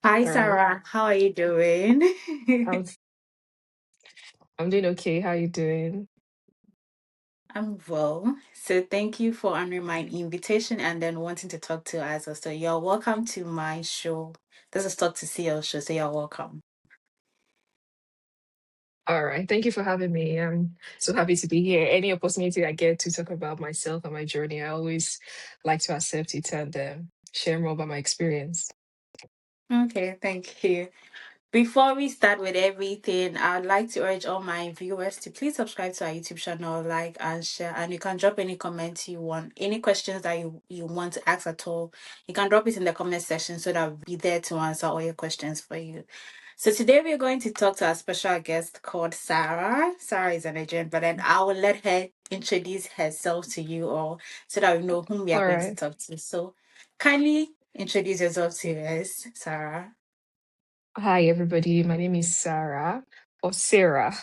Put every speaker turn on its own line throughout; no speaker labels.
Hi,
All right.
Sarah. How are you doing?
I'm I'm doing okay. How you doing?
I'm well. So thank you for honoring my invitation and then wanting to talk to us. So you're welcome to my show. This is Talk to CEO show, so you're welcome.
All right. Thank you for having me. I'm so happy to be here. Any opportunity I get to talk about myself and my journey, I always like to accept it and share more about my experience.
Okay, thank you. Before we start with everything, I'd like to urge all my viewers to please subscribe to our YouTube channel, like and share, and you can drop any comments you want, any questions that you want to ask at all. You can drop it in the comment section so that I'll be there to answer all your questions for you. So today we're going to talk to our special guest called Sarah. Sarah is a Nigerian, but then I will let her introduce herself to you all so that we know whom we are
All
going to
right.
talk to. So kindly introduce yourself to us, Sarah.
Hi, everybody. My name is Sarah or Sarah,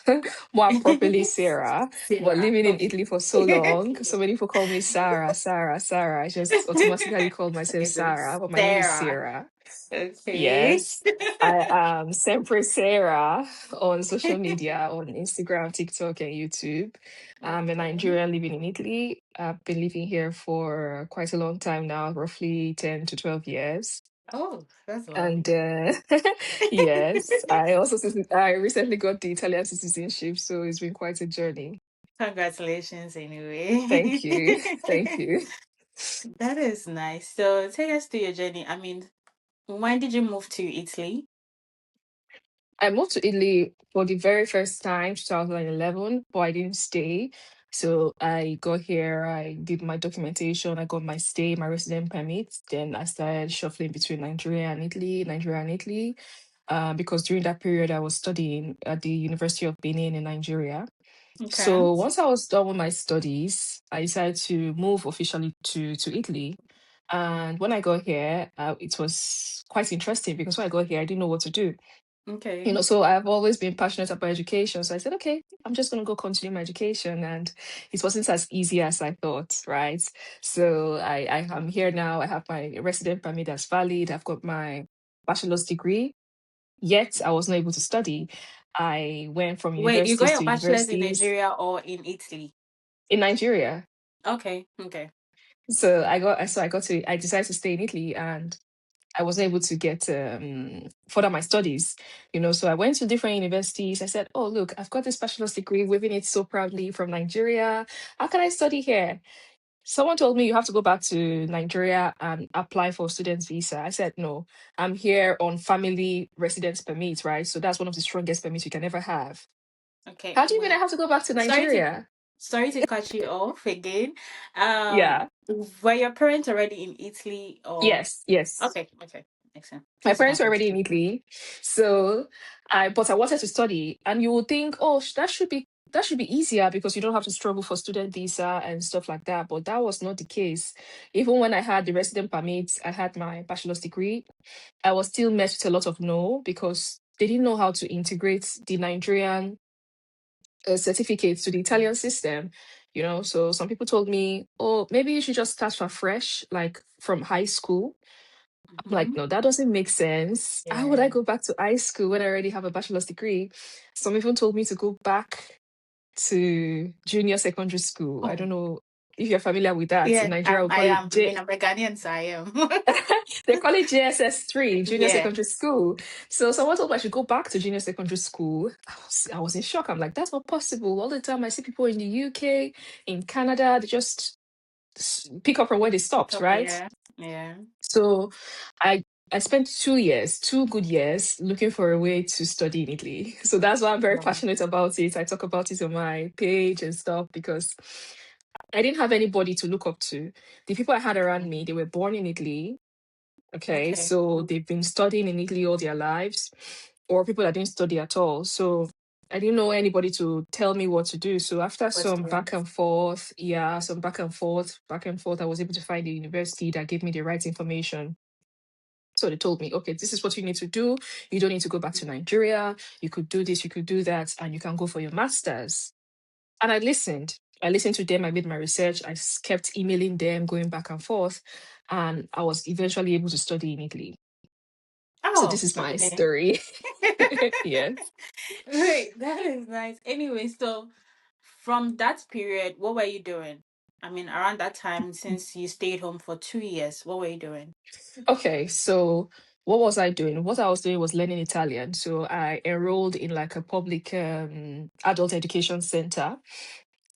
more properly Sarah. But
Sarah.
living in
Okay.
Italy for so long, so many people call me Sarah, Sarah, Sarah. I just automatically call myself
Okay, so
Sarah, but my name is
Sarah.
Sarah.
Okay.
Yes, I am sempre Sarah on social media, on Instagram, TikTok, and YouTube. I'm a
Okay.
Nigerian living in Italy. I've been living here for quite a long time now, roughly 10 to 12 years.
Oh, that's long.
And yes, I recently got the Italian citizenship, so it's been quite a journey.
Congratulations, anyway.
Thank you. Thank you.
That is nice. So take us through your journey. I mean, when did you move to Italy?
I moved to Italy for the very first time, 2011, but I didn't stay. So I got here, I did my documentation, I got my stay, my resident permit. Then I started shuffling between Nigeria and Italy, because during that period I was studying at the University of Benin in Nigeria.
Okay.
So once I was done with my studies, I decided to move officially to Italy. And when I got here, it was quite interesting because when I got here, I didn't know what to do.
Okay.
So I've always been passionate about education. So I said, okay, I'm just going to go continue my education. And it wasn't as easy as I thought, right? So I am here now. I have my resident permit that's valid. I've got my bachelor's degree. Yet I was not able to study. I went from
Wait, you got
universities
your
to
bachelor's in
universities
Nigeria or in Italy?
in Nigeria.
Okay. Okay.
I decided to stay in Italy, and I was able to get further my studies. So I went to different universities. I said, "Oh, look, I've got this bachelor's degree, waving it so proudly from Nigeria. How can I study here?" Someone told me you have to go back to Nigeria and apply for a student's visa. I said, "No, I'm here on family residence permit, right? So that's one of the strongest permits you can ever have.
Okay.
How do you mean I
Wait.
have to go back to
Sorry to
Nigeria?"
sorry to cut you off again.
Yeah.
Were your parents already in Italy or
Yes. Yes.
okay, okay. Makes sense.
My
Please you can
parents were already in
continue.
Italy, so but I wanted to study, and you would think, oh, that should be easier because you don't have to struggle for student visa and stuff like that. But that was not the case. Even when I had the resident permits, I had my bachelor's degree, I was still met with a lot of no because they didn't know how to integrate the Nigerian certificates to the Italian system. So some people told me, oh, maybe you should just start from fresh, like from high school. Like,
Hmm.
no, that doesn't make sense. How would I
Yeah.
go back to high school when I already have a bachelor's degree? Some even told me to go back to junior secondary school. I
Oh,
don't know if you're familiar with that. In
yeah.
Nigeria, we
I
call it
am. I mean, I'm a Ghanaian, so I am.
they call it JSS3, junior
Yeah.
secondary school. So someone told me I should go back to junior secondary school. I was in shock. I'm like, that's not possible. All the time I see people in the UK, in Canada, they just pick up from where they
Pick
stopped,
up.
right?
Yeah. Yeah.
So I I spent 2 years, 2 good years, looking for a way to study in Italy. So that's why I'm very
Wow.
passionate about it. I talk about it on my page and stuff because I didn't have anybody to look up to. The people I had around me, they were born in Italy. Okay,
Okay.
so they've been studying in Italy all their lives, or people that didn't study at all. So I didn't know anybody to tell me what to do. So after
What's
some
the
back and forth, yeah, some back and forth, I was able to find a university that gave me the right information. So they told me, okay, this is what you need to do. You don't need to go back to Nigeria. You could do this, you could do that, and you can go for your master's. And I listened. I listened to them. I made my research. Kept emailing them, going back and forth. And I was eventually able to study in Italy. So this
Oh,
is my
okay.
story. Yes.
Wait, that is nice. Anyway, so from that period, what were you doing? I mean, around that time, since you stayed home for 2 years, what were you doing?
Okay, so what was I doing? What I was doing was learning Italian. So I enrolled in like a public adult education center,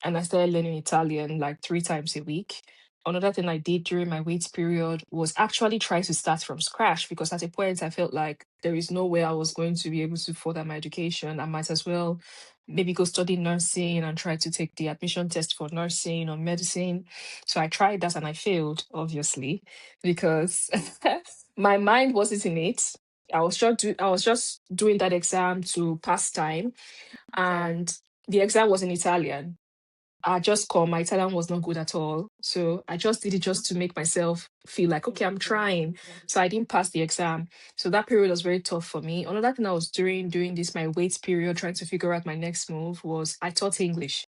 and I started learning Italian like 3 times a week. Another thing I did during my wait period was actually try to start from scratch, because at a point I felt like there is no way I was going to be able to further my education. I might as well maybe go study nursing and try to take the admission test for nursing or medicine. So I tried that and I failed, obviously, because my mind wasn't in it. I was just doing that exam to pass time,
Okay.
and the exam was in Italian. I just called, my Italian was not good at all. So I just did it just to make myself feel like, okay, I'm trying. So I didn't pass the exam. So that period was very tough for me. Another thing I was doing during this my wait period, trying to figure out my next move, was I taught English.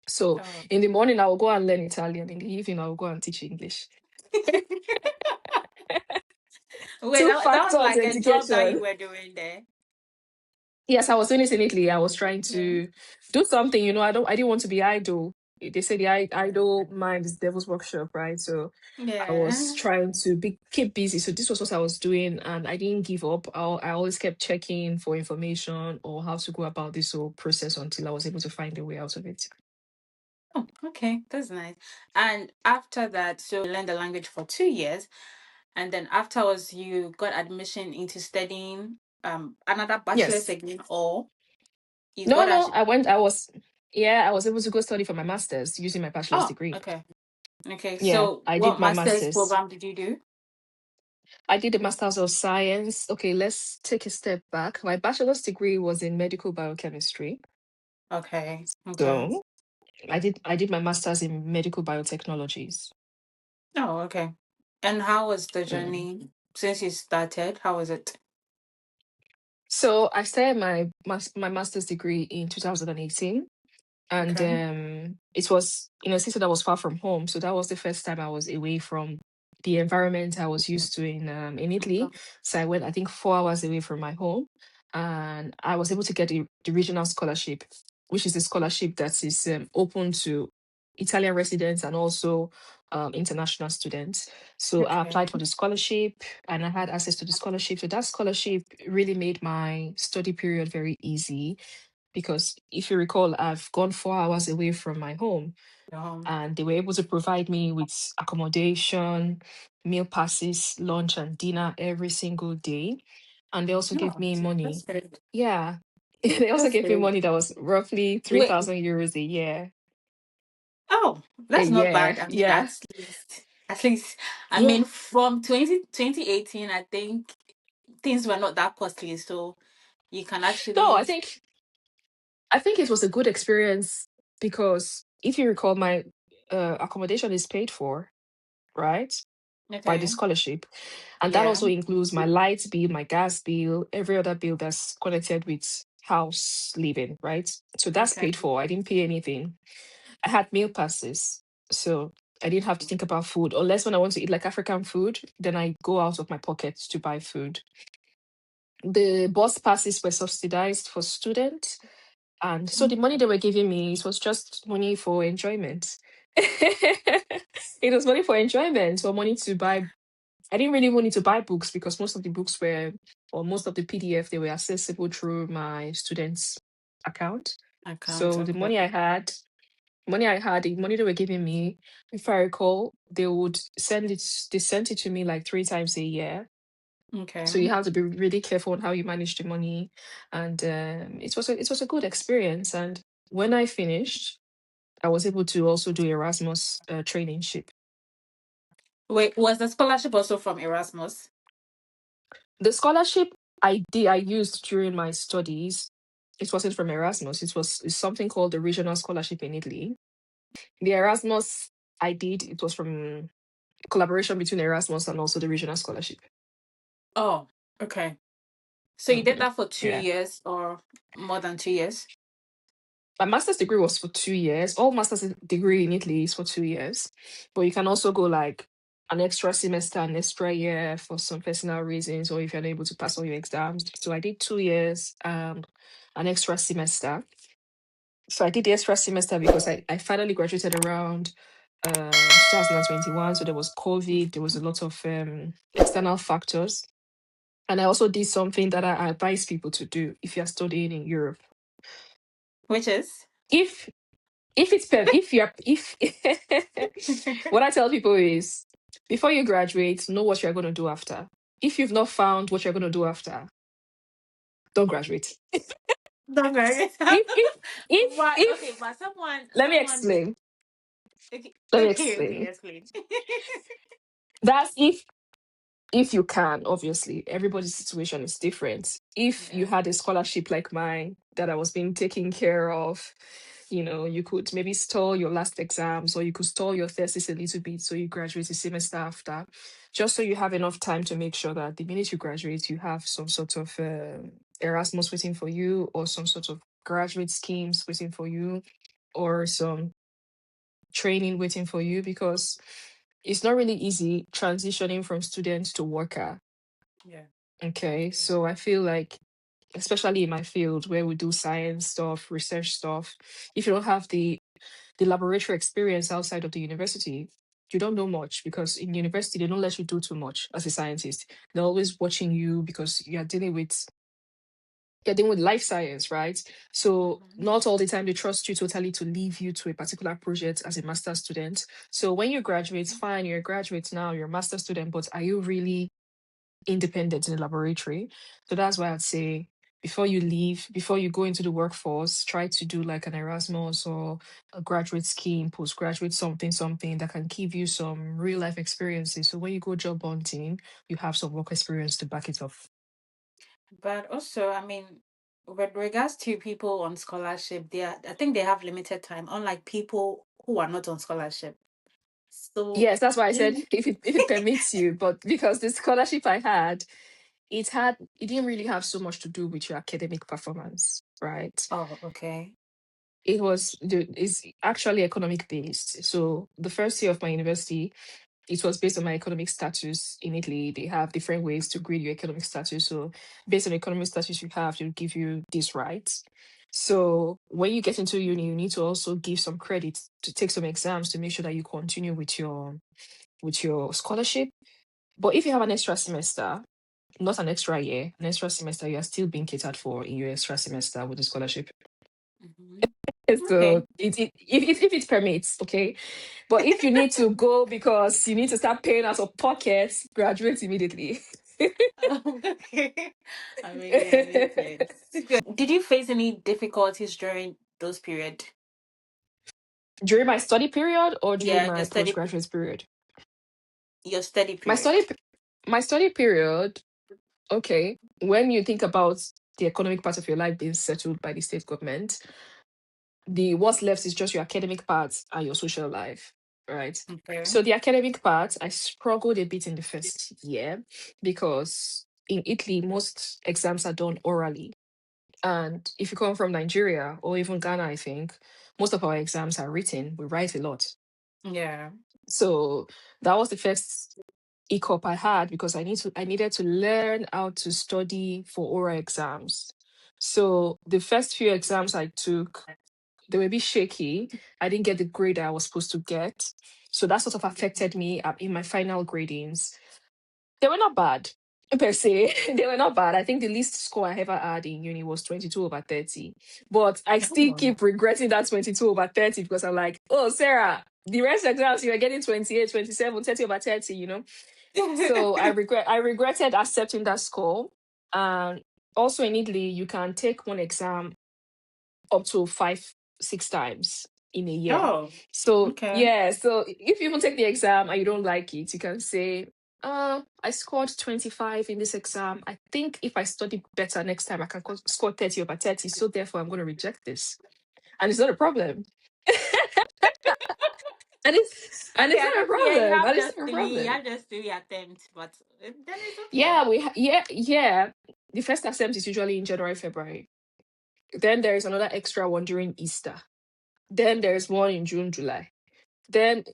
So
Oh.
in the morning I will go and learn Italian. In the evening I will go and teach English.
Wait,
Two
that was
factors
like a job that you
education.
were doing there.
Yes, I was doing it in Italy. I was trying
Yeah.
to do something, I didn't want to be idle. They say the idle mind is devil's workshop, right? So I was
Yeah.
trying to keep busy. So this was what I was doing, and I didn't give up. I always kept checking for information or how to go about this whole process until I was able to find a way out of it.
Oh, okay, that's nice. And after that, so you learned the language for 2 years, and then afterwards you got admission into studying another bachelor's
Yes.
again, or you
No,
got
no,
a
I was able to go study for my master's using my bachelor's
oh,
degree.
okay. Okay,
Yeah,
so
I did
what
my
master's
master's.
program did you do?
I did a master's of science. Okay, let's take a step back. My bachelor's degree was in medical biochemistry.
Okay, okay.
So I did my master's in medical biotechnologies.
Oh, okay. And how was the
Mm.
journey since you started? How was it?
So I started my master's degree in 2018, and
Okay.
it was in a city that was far from home. So that was the first time I was away from the environment I was used to in Italy. So I went, I think, 4 hours away from my home, and I was able to get the regional scholarship, which is a scholarship that is open to Italian residents and also international students. So I
Okay.
applied for the scholarship, and I had access to the scholarship. So that scholarship really made my study period very easy, because if you recall, I've gone 4 hours away from my home,
Um,
and they were able to provide me with accommodation, meal passes, lunch and dinner every single day. And they also gave
no,
me
that's
money.
good.
Yeah. They also
That's
gave me
good.
money that was roughly
Wait,
3,000 euros a year.
oh,
A
that's not
year.
bad. I mean,
Yeah.
at least, I
Yeah.
mean, from 2018, I think things were not that costly. So you can
No,
actually,
I think it was a good experience, because if you recall, my accommodation is paid for, right? By the
okay,
scholarship. And that
yeah,
also includes my light bill, my gas bill, every other bill that's connected with house living, right? So that's
okay,
paid for. I didn't pay anything. I had meal passes. So I didn't have to think about food, unless when I want to eat like African food, then I go out of my pocket to buy food. The bus passes were subsidized for students. And so the money they were giving me, it was just money for enjoyment. It was money for enjoyment, or money to buy. I didn't really even need to buy books, because most of the books were, or most of the PDF, they were accessible through my students' account.
account,
So
okay,
the money they were giving me, if I recall, they sent it to me like 3 times a year.
okay.
So you have to be really careful on how you manage the money, and it was a good experience. And when I finished, I was able to also do Erasmus traineeship.
Wait, was the scholarship also from Erasmus?
The scholarship I used during my studies, it wasn't from Erasmus. It's something called the Regional Scholarship in Italy. The Erasmus I did, it was from collaboration between Erasmus and also the Regional Scholarship.
Oh, okay. So you did
Mhm.
that for two
Yeah.
years or more than 2 years?
My master's degree was for 2 years. All master's degree in Italy is for 2 years, but you can also go like an extra semester, an extra year for some personal reasons, or if you're not able to pass all your exams. So I did 2 years, an extra semester. So I did the extra semester because I finally graduated around 2021. So there was COVID, there was a lot of external factors. And I also did something that I advise people to do if you're studying in Europe.
Which is?
If if you're if what I tell people is before you graduate, know what you're going to do after. If you've not found what you're going to do after, don't graduate.
Don't worry.
If
Okay, but
let me
someone.
explain.
Okay,
Let me
okay,
explain.
explain.
That's if you can, obviously. Everybody's situation is different. If you
Yeah.
had a scholarship like mine that I was being taken care of, you could maybe stall your last exams, or you could stall your thesis a little bit so you graduate a semester after, just so you have enough time to make sure that the minute you graduate, you have some sort of Erasmus waiting for you, or some sort of graduate schemes waiting for you, or some training waiting for you, because it's not really easy transitioning from student to worker.
Yeah.
Okay, so I feel like, especially in my field where we do science stuff, research stuff, if you don't have the laboratory experience outside of the university, you don't know much, because in university they don't let you do too much as a scientist. They're always watching you because you're dealing with life science, right? So
Mhm.
not all the time they trust you totally to leave you to a particular project as a master student. So when you graduate, fine, you're a graduate now, you're a master student, but are you really independent in the laboratory? So that's why I'd say before you leave, before you go into the workforce, try to do like an Erasmus or a graduate scheme, postgraduate something, something that can give you some real life experiences. So when you go job hunting, you have some work experience to back it up.
But also, I mean, with regards to people on scholarship, I think they have limited time, unlike people who are not on scholarship. So,
Yes, that's why I said
you.
if it permits you, but because the scholarship I had, it didn't really have so much to do with your academic performance, right?
Oh, okay.
It's actually economic based. So the first year of my university, it was based on my economic status in Italy. They have different ways to grade your economic status. So based on the economic status you have, they'll give you these rights. So when you get into uni, you need to also give some credit to take some exams to make sure that you continue with your scholarship. But if you have an extra semester, not an extra year, an extra semester, you are still being catered for in your extra semester with the scholarship.
Hmm.
So
Okay.
if it permits, okay. But if you need to go because you need to start paying out of pocket, graduate immediately.
Okay. I mean, yeah, it makes sense. Did you face any difficulties during those period?
During my study period or during
Yeah,
my postgraduate period?
your study
My
period.
study p- my study period, okay. When you think about the economic part of your life being settled by the state government, the what's left is just your academic part and your social life, right?
Okay.
So the academic part, I struggled a bit in the first year because in Italy, most exams are done orally. And if you come from Nigeria or even Ghana, I think most of our exams are written. We write a lot.
Yeah.
So that was the first hiccup I had because I needed to learn how to study for oral exams. So the first few exams I took, they were a bit shaky. I didn't get the grade I was supposed to get. So that sort of affected me in my final gradings. They were not bad per se. They were not bad. I think the least score I ever had in uni was 22 over 30. But I still
Oh.
keep regretting that 22 over 30 because I'm like, oh, Sarah, the rest exams you were getting 28, 27, 30 over 30. So I regretted accepting that score. And also in Italy, you can take one exam up to 5, 6 times in a year.
Oh,
So
okay.
yeah, so if you even take the exam and you don't like it, you can say, I scored 25 in this exam. I think if I study better next time, I can score 30 over 30. So therefore, I'm going to reject this. And it's not a problem. And it's
Okay, I
not a
can see. Yeah, you
problem.
have
And it's
just
not a
three. You
problem.
have just three attempts, but then it's okay.
Yeah, yeah. The first attempt is usually in January, February. Then there is another extra one during Easter. Then there's one in June, July. Then,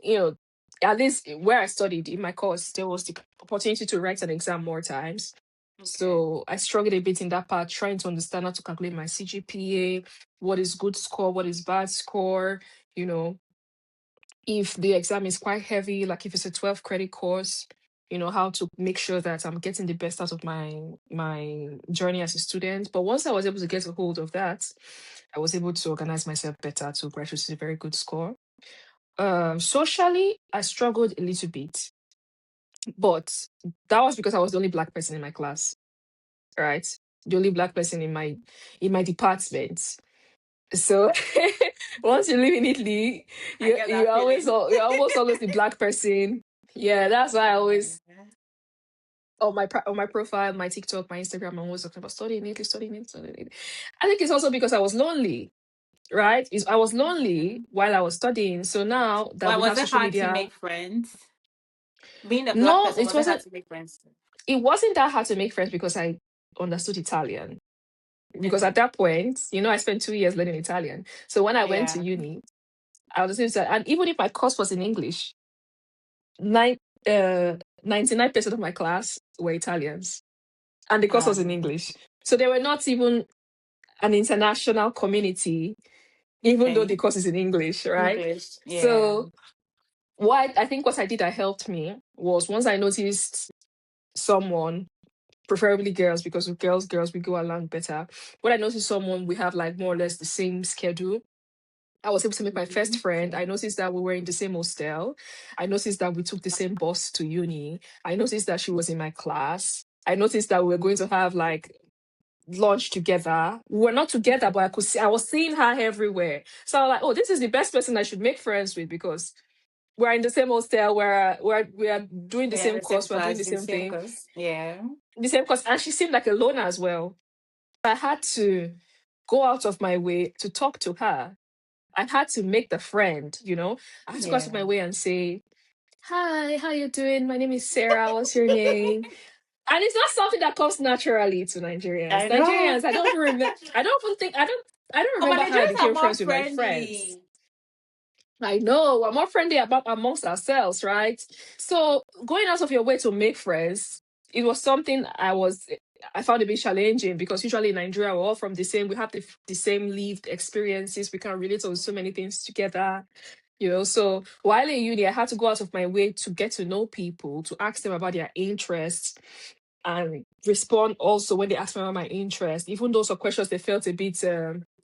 at least where I studied in my course, there was the opportunity to write an exam more times.
Okay.
So I struggled a bit in that part, trying to understand how to calculate my CGPA, what is good score, what is bad score, you know, if the exam is quite heavy, like if it's a 12 credit course, how to make sure that I'm getting the best out of my journey as a student. But once I was able to get a hold of that, I was able to organize myself better to graduate with a very good score. Socially, I struggled a little bit, but that was because I was the only black person in my class, right? The only black person in my department. So once you live in Italy,
I
you
get
you
that
always
feeling.
you're almost always the black person. Yeah,
Yeah.
that's why I always
Yeah.
on my profile, my TikTok, my Instagram, I'm always talking about studying Italy, studying Italy, studying Italy. I think it's also because I was lonely, right? I was lonely
Okay.
while I was studying. So now that
Why
we
was
have
it
social
hard to
media,
make friends? Being a black
no,
person, was it hard to make friends?
it wasn't that hard to make friends because I understood Italian. Because at
Okay.
that point, I spent 2 years learning Italian. So when I went to
Yeah.
uni, I was able to, and even if my course was in English, nine, uh, 99% of my class were Italians, and the course was in
Um,
English. So they were not even an international community, even though
okay.
the course is in English, right?
English. Yeah.
So I think what I did that helped me was once I noticed someone, preferably girls, because with girls we go along better. When I noticed someone, we have like more or less the same schedule. I was able to make my first
Mhm.
friend. I noticed that we were in the same hostel. I noticed that we took the same bus to uni. I noticed that she was in my class. I noticed that we were going to have like lunch together. We were not together, but I was seeing her everywhere. So I was like, oh, this is the best person I should make friends with because we're in the same hostel, we are doing the
Yeah,
same
the same
course, we're doing
class,
the
the
same
same
thing,
course. Yeah.
the same course. And she seemed like a loner as well. I had to go out of my way to talk to her. I had to make the friend, I had to go out of my
Yeah.
way and say, hi, how you doing? My name is Sarah. What's your name? And it's not something that comes naturally to Nigerians.
I know.
Nigerians, I don't remember. I don't
Oh, but
remember how I
Nigerians are
became
more
friends with my friends.
friendly.
I know we're more friendly about amongst ourselves, right? So going out of your way to make friends, it was something I found a bit challenging because usually in Nigeria we're all from the same, we have the same lived experiences, we can relate on so many things together. So while in uni, I had to go out of my way to get to know people, to ask them about their interests, and respond also when they asked me about my interest, even though some questions they felt a bit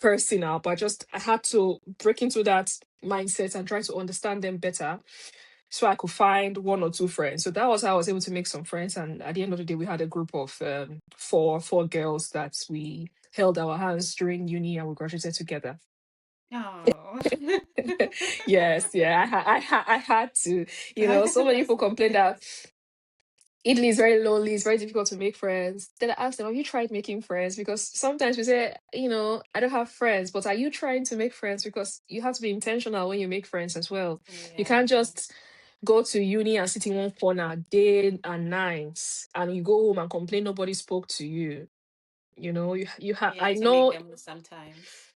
personal, but I had to break into that mindset and try to understand them better so I could find one or two friends. So that was how I was able to make some friends. And at the end of the day, we had a group of four girls that we held our hands during uni and we graduated together.
Oh.
Yes, yeah, I had to. So many
That's
people complain
nice.
that Italy is very lonely, it's very difficult to make friends. Then I asked them, have you tried making friends? Because sometimes we say, I don't have friends, but are you trying to make friends? Because you have to be intentional when you make friends as well. You
Yeah.
can't just go to uni and sit in one corner day and night and you go home and complain nobody spoke to you. You have
You
I
have to make
know.
them sometimes.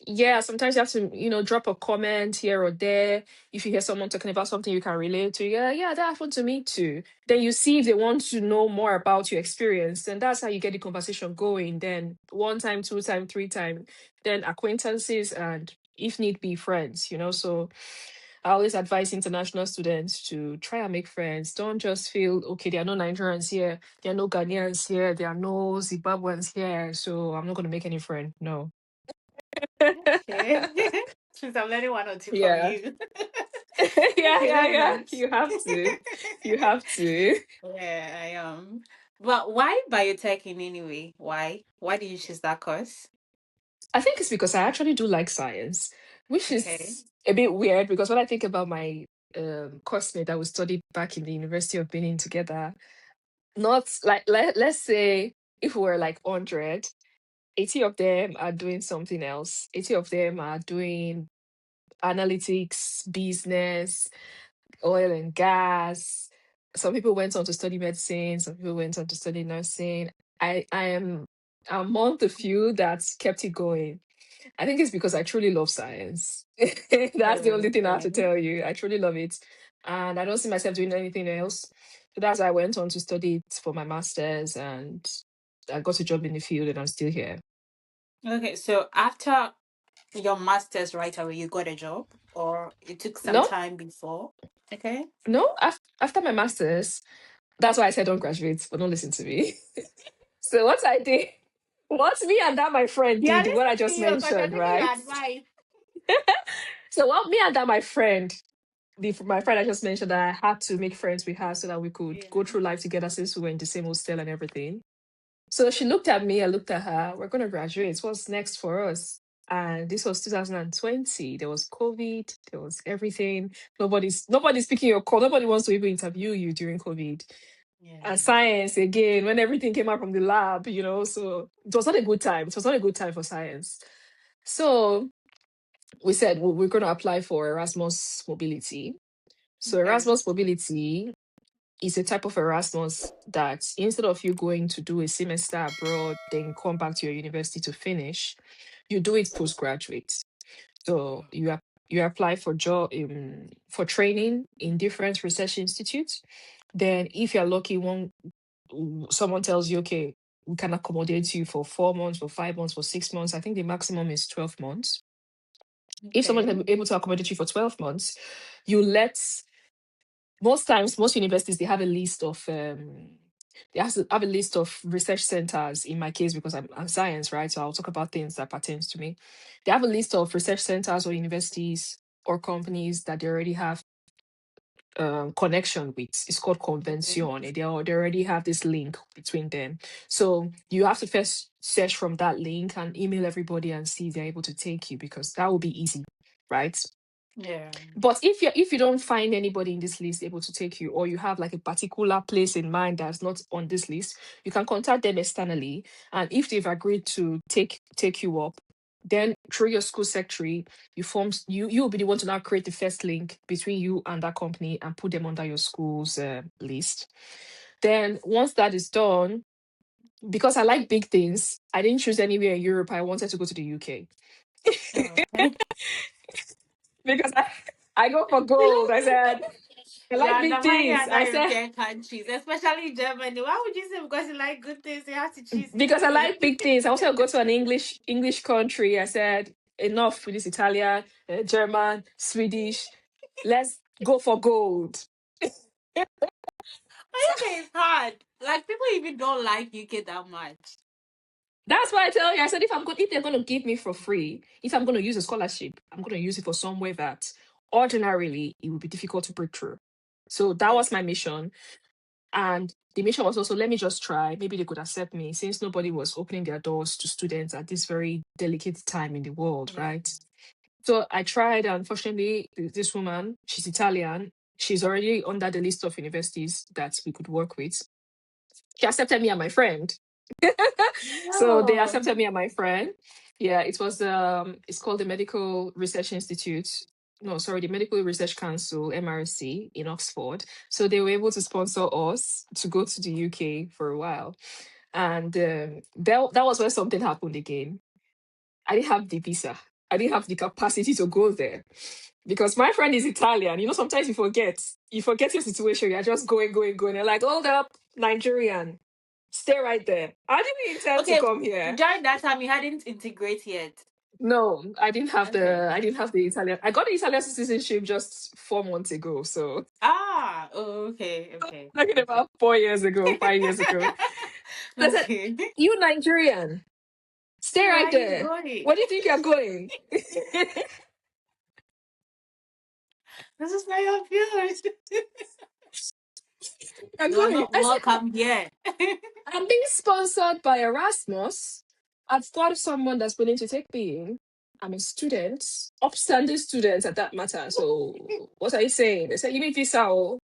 Yeah, sometimes you have to, drop a comment here or there. If you hear someone talking about something you can relate to, yeah, yeah, that happened to me too. Then you see if they want to know more about your experience, and that's how you get the conversation going. Then one time, two time, three time, then acquaintances and if need be friends, So I always advise international students to try and make friends. Don't just feel okay, there are no Nigerians here, there are no Ghanaians here, there are no Zimbabweans here, so I'm not gonna make any friend. No.
Okay. Since I'm learning one or two from
Yeah.
you.
Yeah,
Okay,
yeah,
that's
yeah.
nice.
You have to. You have to.
Yeah, I am. But why biotech in anyway? Why? Why did you choose that course?
I think it's because I actually do like science, which
Okay.
is a bit weird because when I think about my coursemate that we studied back in the University of Benin together, not like let's say if we were like 100, 80 of them are doing something else. 80 of them are doing analytics, business, oil and gas. Some people went on to study medicine, some people went on to study nursing. I am among the few that kept it going. I think it's because I truly love science. That's the only thing I have to
Okay.
tell you. I truly love it. and I don't see myself doing anything else. So that's why I went on to study it for my master's, and I got a job in the field, and I'm still here.
Okay, so after your master's right away, you got a job, or it took some
No,
time before? Okay.
no. After my master's, that's why I said don't graduate, but don't listen to me. So what I did, what me and that my friend
Yeah,
did, what I
listen to
just
you because you're
mentioned,
taking your
right?
advice.
So what me and that my friend, my friend I just mentioned, that I had to make friends with her so that we could
Yeah.
go through life together since we were in the same hostel and everything. So she looked at me, I looked at her. We're gonna graduate. What's next for us? And this was 2020. There was COVID. There was everything. Nobody's picking your call. Nobody wants to even interview you during COVID.
Yeah.
And science again, when everything came out from the lab, so it was not a good time. It was not a good time for science. So we said, well, we're going to apply for Erasmus Mobility. So
Okay.
Erasmus Mobility is a type of Erasmus that instead of you going to do a semester abroad, then come back to your university to finish, you do it postgraduate. So you apply for job for training in different research institutes. Then, if you're lucky, someone tells you, okay, we can accommodate you for 4 months, for 5 months, for 6 months. I think the maximum is 12 months. If someone
Okay.
is able to accommodate you for 12 months, you let most times, most universities, they have a list of have a list of research centers. In my case, because I'm science, right? So I'll talk about things that pertains to me. They have a list of research centers or universities or companies that they already have connection with. It's called
Okay.
convention. They already have this link between them. So you have to first search from that link and email everybody and see if they're able to take you, because that will be easy, right?
Yeah.
But if you don't find anybody in this list able to take you, or you have like a particular place in mind that's not on this list, you can contact them externally. And if they've agreed to take you up, then through your school secretary, you'll be the one to now create the first link between you and that company and put them under your school's list. Then once that is done, because I like big things, I didn't choose anywhere in Europe. I wanted to go to the UK
Oh, okay.
because I go for gold. I said, I
You're
like big
undermining
things.
other
I said,
European countries, especially Germany. Why would you say because you like good things, you have to choose
because I
UK?
like big things. I wanted to go to an English country. I said, enough with this Italian, German, Swedish. Let's go for gold.
UK is hard. Like people even don't like UK that much.
That's why I tell you. I said, if they're going to give me for free, if I'm going to use a scholarship, I'm going to use it for somewhere that ordinarily it would be difficult to break through. So that was my
Okay.
mission. And the mission was also, let me just try. Maybe they could accept me, since nobody was opening their doors to students at this very delicate time in the world,
Yeah.
right? So I tried. Unfortunately, this woman, she's Italian. She's already under the list of universities that we could work with. She accepted me and my friend. So they
No.
accepted me and my friend. Yeah, it's called the Medical Research Institute. No, sorry, the Medical Research Council, MRC, in Oxford. So they were able to sponsor us to go to the UK for a while. And that was where something happened again. I didn't have the visa. I didn't have the capacity to go there because my friend is Italian. Sometimes you forget. You forget your situation. You're just going, going, going. You're like, hold up, Nigerian. Stay right there. I didn't intend to
Okay.
come here.
During that time, you hadn't integrate yet.
No,
Okay.
I didn't have the Italian. I got the Italian citizenship just 4 months ago. So
Ah. Oh, okay. Okay.
talking
Okay.
about 4 years ago, 5 years ago. I said,
Okay.
you Nigerian, stay
Where
right
are you
there.
going?
Where do you think you're going?
This is my appearance.
I'm
You are
going.
not
I said,
welcome here.
I'm being sponsored by Erasmus. I've thought of someone that's willing to take me in. I'm a student, upstanding student at that matter. So what are you saying? They said, you need visa. Oh."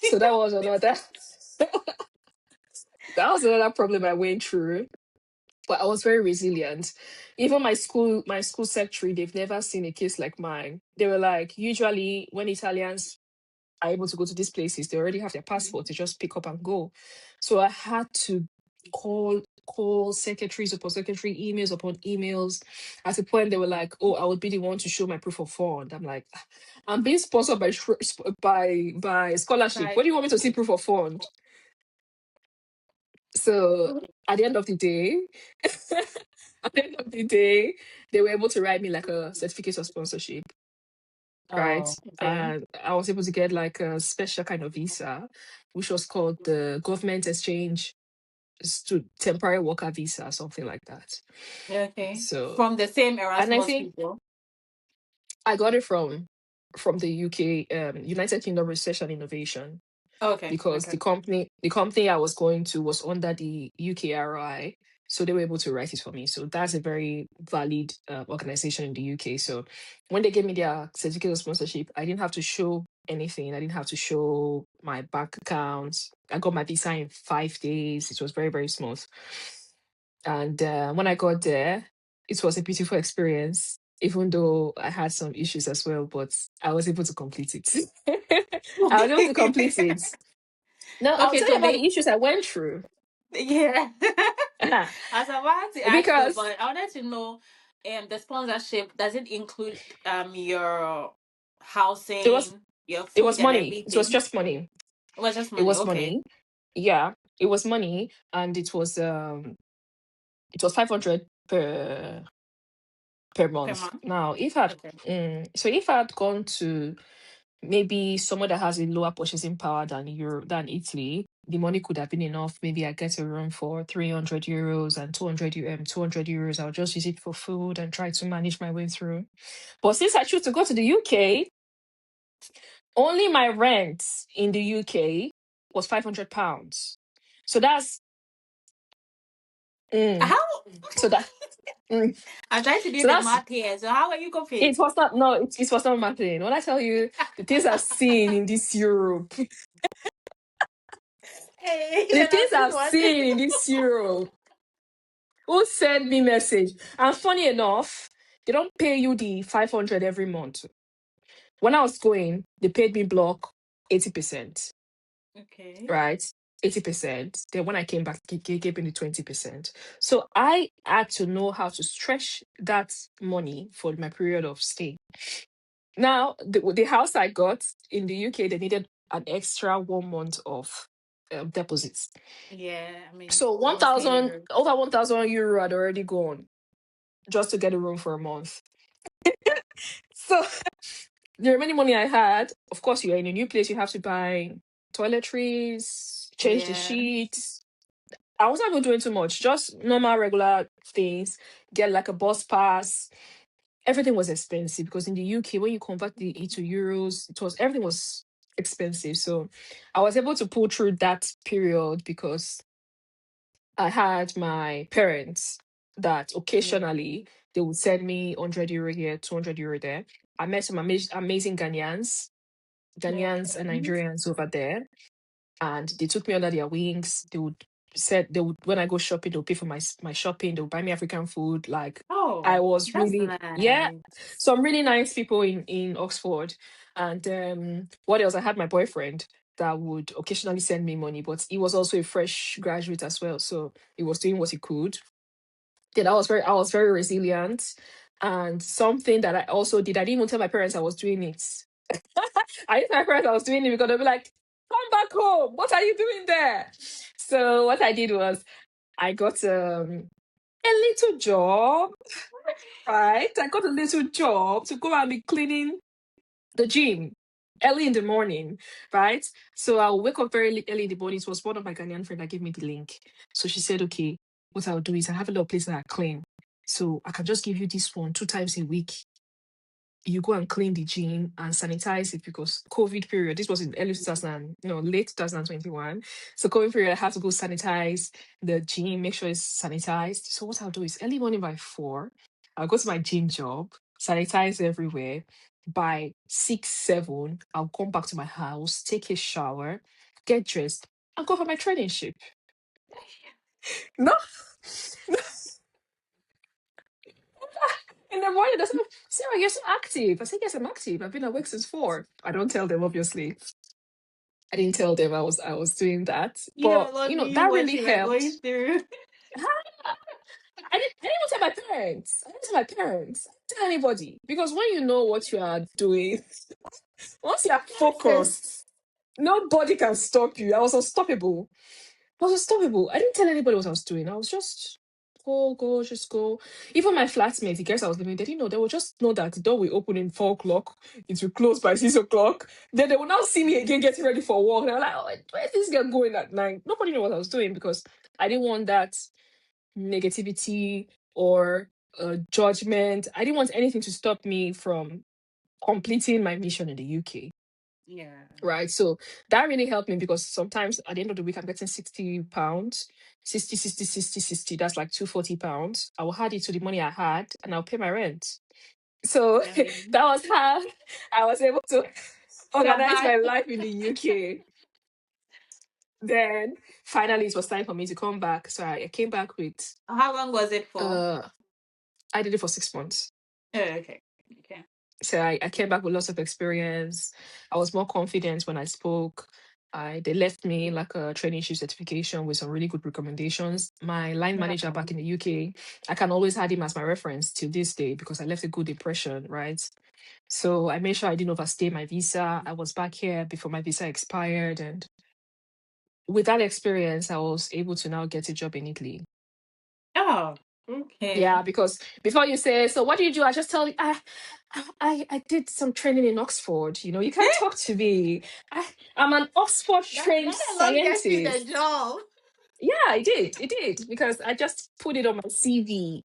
So that was another that was another problem I went through. But I was very resilient. Even my school secretary, they've never seen a case like mine. They were like, usually when Italians are able to go to these places, they already have their passport to just pick up and go. So I had to call calls, secretaries upon secretary, emails upon emails. At a point, they were like, "Oh, I would be the one to show my proof of fund." I'm like, "I'm being sponsored by by scholarship. What
Right.
do you want me to see proof of fund?" So at the end of the day, at the end of the day, they were able to write me like a certificate of sponsorship, right?
Oh, okay.
And I was able to get like a special kind of visa, which was called the government exchange temporary worker visa, something like that.
Okay.
So,
From the same
and I
Erasmus
think
people.
I got it from the UK, United Kingdom Research and Innovation,
Okay.
because
Okay.
the company I was going to was under the UKRI, so they were able to write it for me. So that's a very valid organization in the UK. So when they gave me their certificate of sponsorship, I didn't have to show anything. I didn't have to show my bank account. I got my visa in 5 days. It was very, very smooth. And when I got there, it was a beautiful experience, even though I had some issues as well, but I was able to complete it. I was able to complete it. No, I'll
Okay,
tell you
so
about
they
the issues I went through.
yeah. As I wanted to ask you,
Because
but I wanted to know the sponsorship, does it include your
it was
housing, your
it was
food and
money. It was
everything?
just money.
It was just
It
money,
was
okay.
money. Yeah, it was money, and it was 500 per
Per
month.
month?
Now, if I
Okay.
so if I had gone to maybe someone that has a lower purchasing power than Italy, the money could have been enough. Maybe I get a room for 300 euros and 200 euros. I'll just use it for food and try to manage my way through. But since I choose to go to the UK, only my rent in the UK was £500. So that's mm,
How
so that mm,
I'm trying to do
so
the
that's
math here. So how are you
it
coping?
was not no it was not nothing. When I tell you the things I've seen in this Europe,
Hey,
the
then I'll
things
see
I've
what.
seen in this Europe, who sent me message? And funny enough, they don't pay you the 500 every month. When I was going, they paid me block 80%,
Okay.
right? 80%. Then when I came back, they gave me the 20%. So I had to know how to stretch that money for my period of stay. Now, the house I got in the UK, they needed an extra 1 month of deposits.
Yeah, I mean,
So
mostly you
1,000,
heard.
over 1,000 euro had already gone just to get a room for a month. So the remaining money I had, of course, you're in a new place, you have to buy toiletries, change the
Yeah.
sheets. I wasn't even doing too much, just normal, regular things, get like a bus pass. Everything was expensive because in the UK, when you convert it to euros, everything was expensive. So I was able to pull through that period because I had my parents that
Yeah.
occasionally they would send me 100 euro here, 200 euro there. I met some amazing Ghanaians and
Okay.
Nigerians over there, and they took me under their wings. They would when I go shopping, they'll pay for my shopping. They'll buy me African food. Like I
Oh,
was
that's
really, yeah,
nice.
some really nice people in Oxford. And what else? I had my boyfriend that would occasionally send me money, but he was also a fresh graduate as well, so he was doing what he could. Then I was very resilient. And something that I also did, I didn't even tell my parents I was doing it. I didn't tell my parents I was doing it because they'll be like, "Come back home. What are you doing there?" So what I did was I got a little job, right? I got a little job to go and be cleaning the gym early in the morning, right? So I'll wake up very early in the morning. It was one of my Ghanaian friends that gave me the link. So she said, okay, what I'll do is I have a little place that I clean. So I can just give you this one 2 times a week. You go and clean the gym and sanitize it because COVID period, this was in early 2000, late 2021. So COVID period, I have to go sanitize the gym, make sure it's sanitized. So what I'll do is early morning by 4, I'll go to my gym job, sanitize everywhere. By 6, 7, I'll come back to my house, take a shower, get dressed, and go for my traineeship. No, in the morning, they say, "Sarah, you're so active." I said, "Yes, I'm active. I've been awake since 4." I don't tell them, obviously. I didn't tell them I was doing that.
You
But
alone knew
that
what
really
you were going
helped.
through.
parents. I didn't tell my parents. I didn't tell anybody. Because when you know what you are doing, once you are
Yes.
focused, nobody can stop you. I was unstoppable. I was unstoppable. I didn't tell anybody what I was doing. I was just go, just go. Even my flatmates, the guys I was living, they didn't know. They would just know that the door will open in 4 o'clock. It will close by 6 o'clock. Then they will now see me again getting ready for work. They were like, oh, where's this girl going at night? Nobody knew what I was doing because I didn't want that negativity or judgment. I didn't want anything to stop me from completing my mission in the UK.
Yeah.
Right. So that really helped me because sometimes at the end of the week, I'm getting £60, 60. That's like £240. I will add it to the money I had and I'll pay my rent. So
I mean,
that was how I was able to organize
survive.
my life in the UK. Then finally, it was time for me to come back. So I came back with,
How long was it for?
uh, I did it for 6 months.
Oh, okay. Okay.
So I came back with lots of experience. I was more confident when I spoke. They left me like a traineeship certification with some really good recommendations. My line manager
Yeah.
back in the UK, I can always add him as my reference till this day because I left a good impression, right? So I made sure I didn't overstay my visa. I was back here before my visa expired. And with that experience, I was able to now get a job in Italy.
Oh, okay.
Yeah, because before you say, so what do you do? I just tell you, I did some training in Oxford. You know, you can't talk to me. I'm an Oxford trained
That alone gets you the
scientist.
job.
Yeah, I did. It did because I just put it on my CV.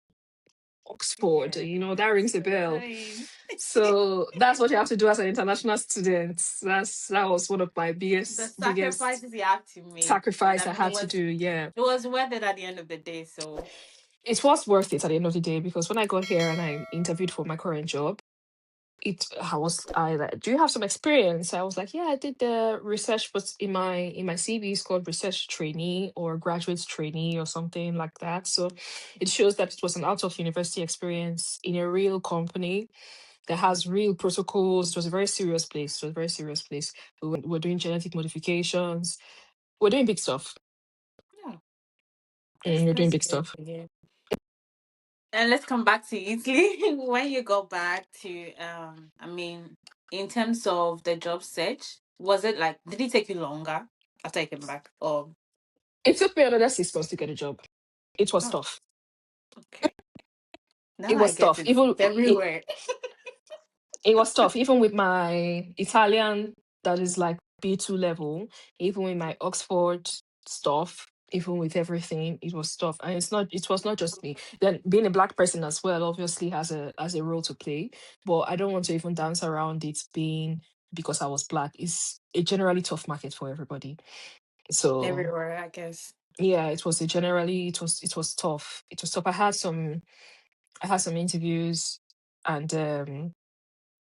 Oxford,
Yeah.
you know, that rings a
I
bell.
mean,
So that's what you have to do as an international student. That was one of my
the
biggest
sacrifices you have to make, but
sacrifice
I
I
mean,
had to do. Yeah.
it was worth it at the end of the day. So
It was worth it at the end of the day because when I got here and I interviewed for my current job, I like, do you have some experience? I was like, yeah, I did the research, but in my CV it's called research trainee or graduate trainee or something like that. So it shows that it was an out of university experience in a real company that has real protocols. It was a very serious place. It was a very serious place. We're doing genetic modifications. We're doing big stuff.
yeah, that's
We're doing
that's
big
good
stuff.
to hear. And let's come back to Italy. When you got back to I mean, in terms of the job search, was it like did it take you longer after you came back? Or
It took me another 6 months to get a job. It was
oh,
tough.
okay.
It
Now I
was
get
tough.
it.
Even it,
Everywhere.
it was tough, even with my Italian that is like B2 level, even with my Oxford stuff, even with everything, it was tough. And it was not just me. Then being a black person as well obviously has a role to play. But I don't want to even dance around it being because I was black. It's a generally tough market for everybody. So
Everywhere, I guess.
yeah, it was tough. It was tough. I had some interviews and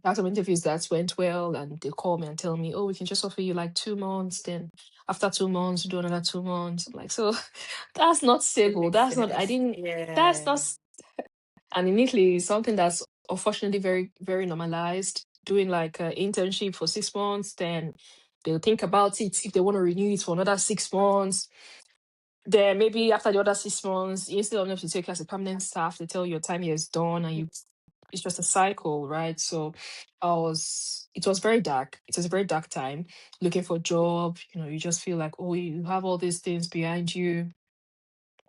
I had some interviews that went well, and they call me and tell me, "Oh, we can just offer you like 2 months. Then after 2 months, do another 2 months." I'm like, so that's not
It
stable.
makes
That's not. I
sense.
didn't. That's
Yeah.
not. And in Italy, it's something that's unfortunately very, very normalized. Doing like an internship for 6 months, then they'll think about it if they want to renew it for another 6 months. Then maybe after the other 6 months, instead of them to take you as a permanent staff, they tell you your time here is done, and it's just a cycle, right? So it was very dark. It was a very dark time looking for a job. You know, you just feel like, oh, you have all these things behind you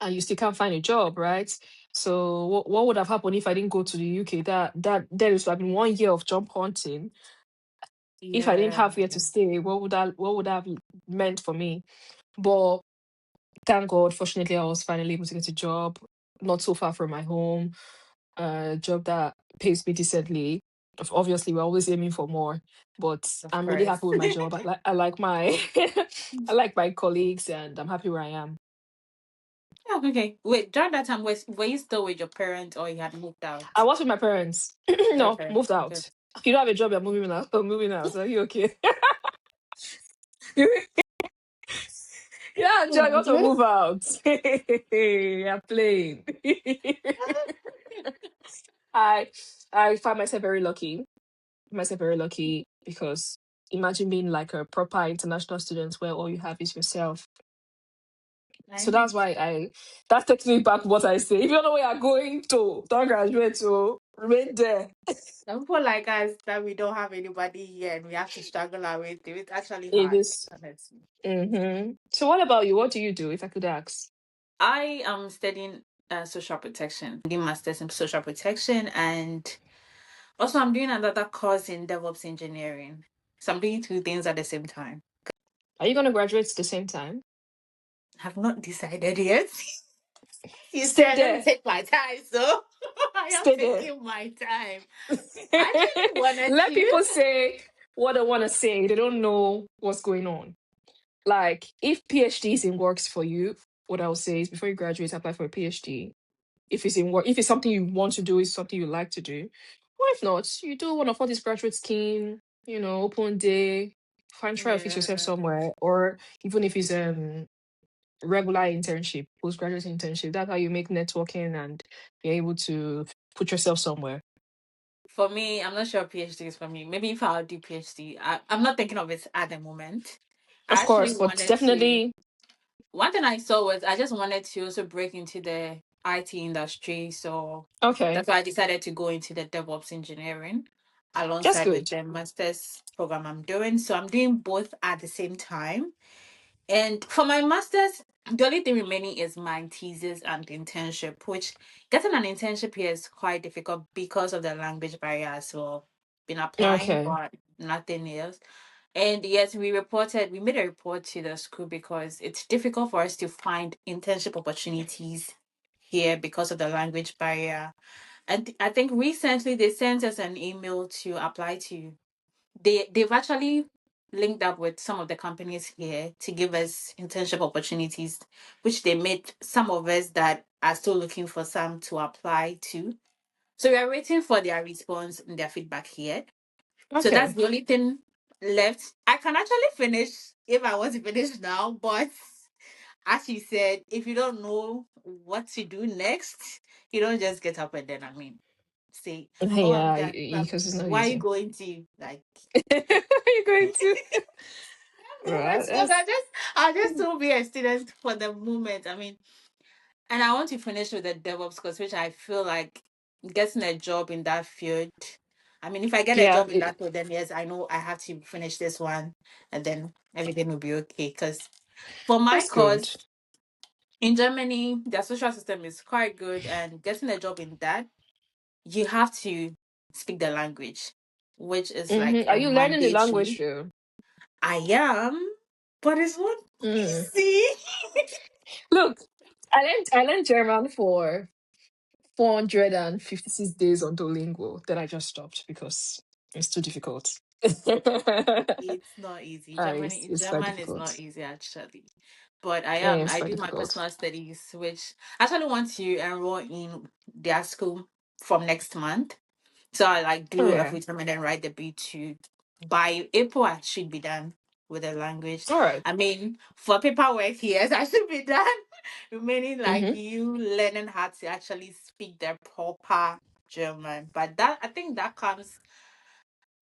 and you still can't find a job, right? So what would have happened if I didn't go to the UK? That there is like been 1 year of job hunting. If I didn't
Yeah.
have where to stay, what would that have meant for me? But thank God, fortunately, I was finally able to get a job not so far from my home, a job that pays me decently. Obviously, we're always aiming for more, but
Of
I'm really
course.
happy with my job. I like my I like my colleagues, and I'm happy where I am.
Oh, okay. Wait, during that time, were you still with your parents or you had moved
I
out?
was with my parents. No,
Okay.
moved
Okay.
out. If you don't have a job, you're moving out. Moving out. So you okay? Yeah, Joe, you want to
Okay.
move out? You're playing. I I find myself very lucky. Myself very lucky because imagine being like a proper international student where all you have is yourself.
I
So that's
know.
why that takes me back what I say. If you don't know where you're going to, don't graduate to remain there.
Some people like us that we don't have anybody here and we have to struggle our way through. It's actually
It
hard,
is.
honestly.
So what about you? What do you do, if I could ask?
I am studying social protection, doing masters in social protection, and also I'm doing another course in DevOps engineering. So I'm doing two things at the same time.
Are you gonna graduate at the same time?
Have not decided yet. You
Stay
said let me
there.
take my time, so I am
Stay there.
taking my time. I actually wanted
Let
to.
people say what they want to say. They don't know what's going on. Like, if PhD is in works for you, what I would say is before you graduate, apply for a PhD. If it's in work, if it's something you want to do, is something you like to do. Or if not, you do one of all these graduate scheme, open day, find try to fix yourself
Yeah.
somewhere, or even if it's regular internship, postgraduate internship. That's how you make networking and be able to put yourself somewhere.
For me, I'm not sure PhD is for me. Maybe if I'll do PhD, I'm not thinking of it at the moment. I
Of
actually
course, but
wanted to.
definitely
One thing I saw was I just wanted to also break into the IT industry. So
okay.
that's why I decided to go into the DevOps engineering
That's
alongside with
good.
the master's program I'm doing. So I'm doing both at the same time. And for my master's, the only thing remaining is my thesis and internship, which getting an internship here is quite difficult because of the language barrier as well. Been applying,
Okay.
but nothing else. And yes, we made a report to the school because it's difficult for us to find internship opportunities here because of the language barrier. And I think recently they sent us an email to apply to. They've actually linked up with some of the companies here to give us internship opportunities, which they made some of us that are still looking for some to apply to. So we are waiting for their response and their feedback here. So that's
Okay.
the only thing left. I can actually finish if I want to finish now, but as you said, if you don't know what to do next, you don't just get up and then say, "Oh, I'm
Yeah,
done."
because it's not
Why are you
easy.
going to like?
You're going to
Movement
right.
because I just will be a student for the moment. And I want to finish with the DevOps course, which I feel like getting a job in that field. If I get a
Yeah,
job in that field, then yes, I know I have to finish this one, and then everything will be okay. Because for my
that's good.
course in Germany, their social system is quite good, and getting a job in that, you have to speak the language, which is like
Are
a
you learning the language
mandatory.
though?
I am, but it's not
Mm.
easy.
Look, I learned German for 456 days on Duolingo. Then I just stopped because it's too difficult.
It's not easy.
It's quite
German is not
difficult.
easy actually. But I
Yeah,
am.
it's
I
quite
do my
difficult.
personal studies, which I actually want to enroll in their school from next month. So I like
Oh
do a
yeah.
full time and then write the B2. By April I should be done with the language.
All right.
For paperwork, yes, I should be done. Remaining like
Mm-hmm.
you learning how to actually speak the proper German. But that I think that comes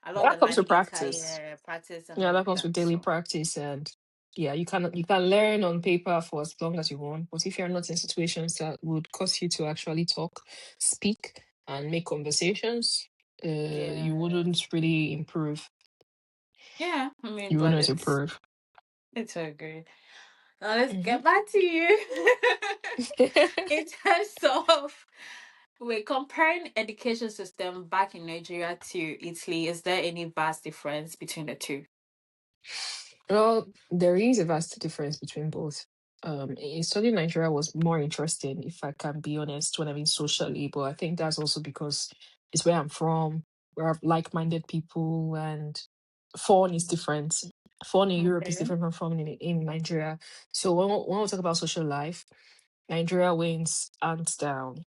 along the
That comes
line
with
later,
practice.
yeah, practice and
Yeah,
all
that comes
that.
with daily
So
practice, and yeah, you can learn on paper for as long as you want. But if you're not in situations that would cause you to actually talk, speak, and make conversations, you
yeah.
wouldn't really improve.
Yeah,
You
but
wouldn't
it's
improve.
it's so good. Now let's
Hmm.
get back to you. In terms of we're comparing education system back in Nigeria to Italy, is there any vast difference between the two?
Well, there is a vast difference between both. Studying in Nigeria was more interesting, if I can be honest, when I mean socially, but I think that's also because it's where I'm from, where I have like-minded people, and fun is different. Fun in Europe is
Okay.
different from fun in Nigeria. So when we talk about social life, Nigeria wins hands down.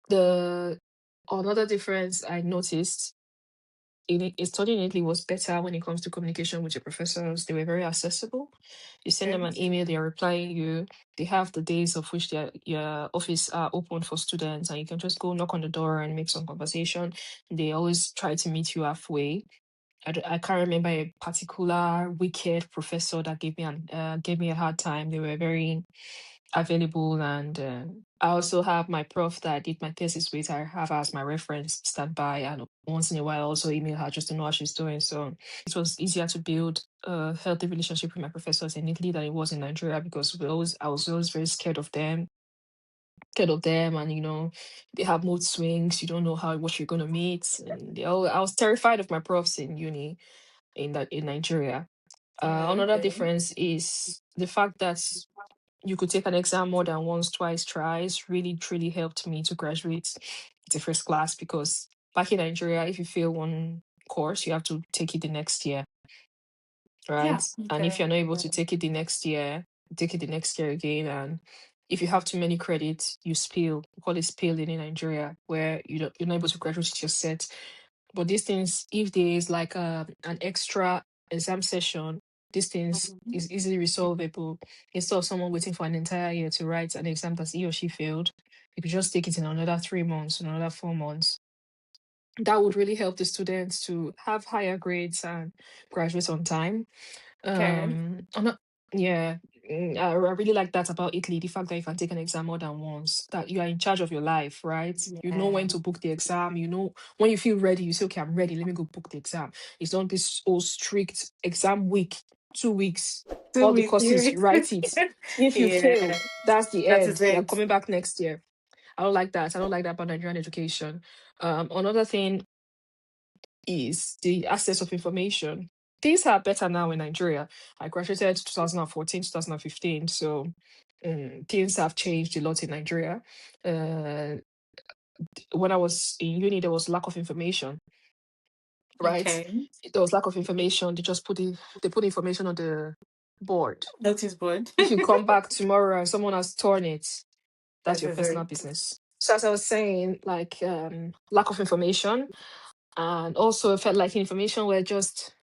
The another difference I noticed studying in Italy was better when it comes to communication with your professors. They were very accessible. You send
Okay.
them an email, they are replying you. They have the days of which your office are open for students, and you can just go knock on the door and make some conversation. They always try to meet you halfway. I can't remember a particular wicked professor that gave me a hard time. They were very available, and I also have my prof that I did my thesis with. I have her as my reference standby, and once in a while I also email her just to know how she's doing. So it was easier to build a healthy relationship with my professors in Italy than it was in Nigeria, because I was always very scared of them, and they have mood swings. You don't know how what you're gonna meet, and I was terrified of my profs in uni in Nigeria.
Oh,
Another
okay.
difference is the fact that you could take an exam more than once, twice, thrice. Really, truly helped me to graduate to first class, because back in Nigeria, if you fail one course, you have to take it the next year, right?
Yeah.
And if
Okay.
you're not able
Yeah.
to take it the next year, take it the next year again. And if you have too many credits, you spill. We call it spilling in Nigeria, where you're not able to graduate with your set. But these things, if there is like an extra exam session, these things
Mhm.
is easily resolvable. Instead of someone waiting for an entire year to write an exam that he or she failed, you could just take it in another 3 months, another 4 months. That would really help the students to have higher grades and graduate on time.
Okay.
I'm not, yeah, I really like that about Italy, the fact that you can take an exam more than once, that you are in charge of your life, right? You know when
Yeah.
to book the exam, you know when you feel ready, you say, okay, I'm ready, let me go book the exam. It's not this all strict exam week, 2 weeks,
Two
all the
weeks.
courses, you write it. If you
Yeah.
fail, that's the
That is
end. You're
it.
coming back next year. I don't like that. I don't like that about Nigerian education. Another thing is the access of information. Things are better now in Nigeria. I graduated 2014, 2015, so things have changed a lot in Nigeria. Uh, when I was in uni, there was lack of information, right?
Okay.
There was lack of information. They put information on the board.
Notice board.
If you come back tomorrow and someone has torn it, that's
That
your
is
personal
it.
business. So as I was saying, like lack of information, and also it felt like information were just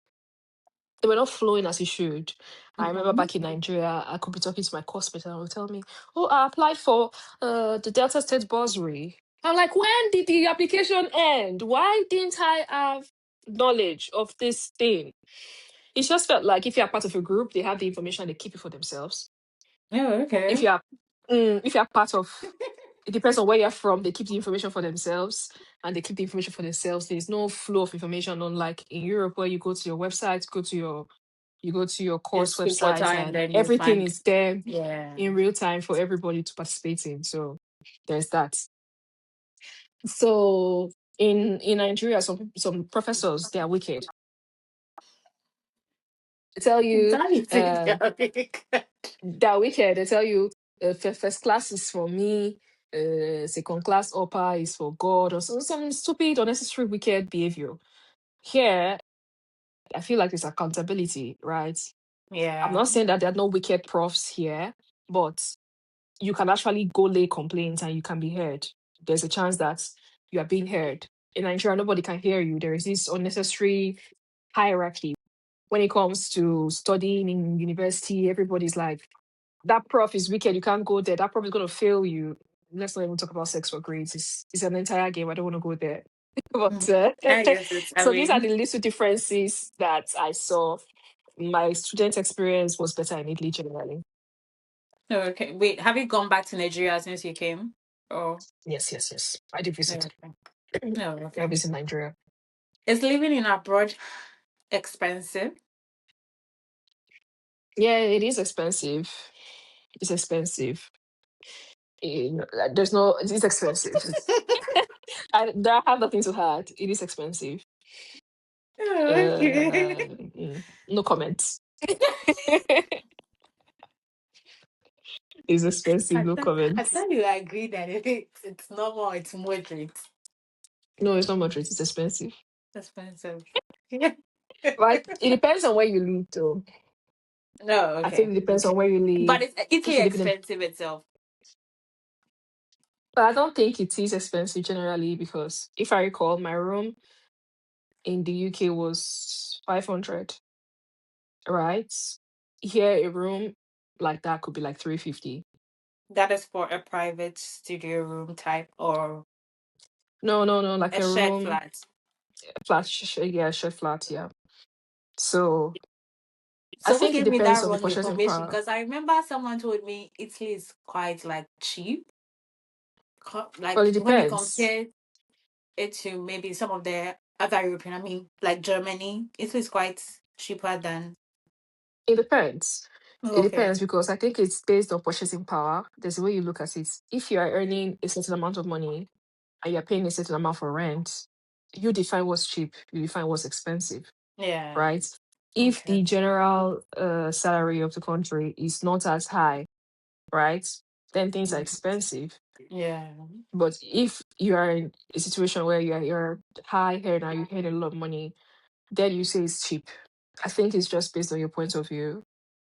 they were not flowing as it should. I remember
Mhm.
back in Nigeria, I could be talking to my coursemate and they would tell me, "Oh, I applied for the Delta State bursary." I'm like, "When did the application end? Why didn't I have knowledge of this thing?" It just felt like if you're part of a group, they have the information and they keep it for themselves.
Oh,
If
okay.
you are, if you are part of, it depends on where you're from. They keep the information for themselves, and they keep the information for themselves. There's no flow of information, unlike in Europe, where you go to your website, you go to your
Your
course
school portal
website,
and
and
then you
everything
find.
is there
Yeah.
in real time for everybody to participate in. So there's that. So in Nigeria, some professors, they are wicked. They tell you
That is
uh
it.
they're wicked. They tell you first class is for me, second class upper is for God, or some stupid, unnecessary, wicked behavior. Here, I feel like it's accountability, right? I'm
Yeah.
not saying that there are no wicked profs here, but you can actually go lay complaints and you can be heard. There's a chance that you are being heard. In Nigeria, nobody can hear you. There is this unnecessary hierarchy. When it comes to studying in university, everybody's like, that prof is wicked, you can't go there. That prof is going to fail you. Let's not even talk about sex for grades. It's an entire game. I don't want to go there. But
Mm. I guess it's, I
so these are the
mean,
little differences that I saw. My student experience was better in Italy generally.
oh, okay. Wait, have you gone back to Nigeria since you came? Oh,
Yes, yes, yes. I did
no,
visit.
okay. No,
I
okay.
visit Nigeria.
Is living in abroad expensive?
Yeah, it is expensive. It's expensive. There's no, it is expensive. I have nothing to add. It is expensive.
Oh, okay.
No comments. It's expensive. No
I
comments.
thought you agree that it's normal, it's moderate.
No, it's not moderate. It's expensive.
Expensive. Yeah.
But it depends on where you live, though.
No,
I think
okay.
it depends on
Okay.
where you
But
live.
it's
If
Italy
you live in a,
expensive itself.
but I don't think it is expensive generally, because if I recall, my room in the UK was 500, right? Here, a room like that could be like 350.
That is for a private studio room type or
No, no, no, like
a
a
shared
room
flat.
flat, yeah, share flat, yeah. So I
So who
think it
gave me
depends
that
on the
wrong
purchasing
information?
power.
Because I remember someone told me Italy is quite like cheap.
Well,
Like
it
when you
depends.
compare it to maybe some of the other European, I mean, like Germany, Italy is quite cheaper than.
It depends. It
Okay.
depends because I think it's based on purchasing power. There's a way you look at it. If you are earning a certain amount of money and you're paying a certain amount for rent, you define what's cheap, you define what's expensive,
Yeah.
right? If
Okay.
the general salary of the country is not as high, right, then things are
Mhm.
expensive.
Yeah.
But if you are in a situation where you're high earner, you earn a lot of money, then you say it's cheap. I think it's just based on your point of view.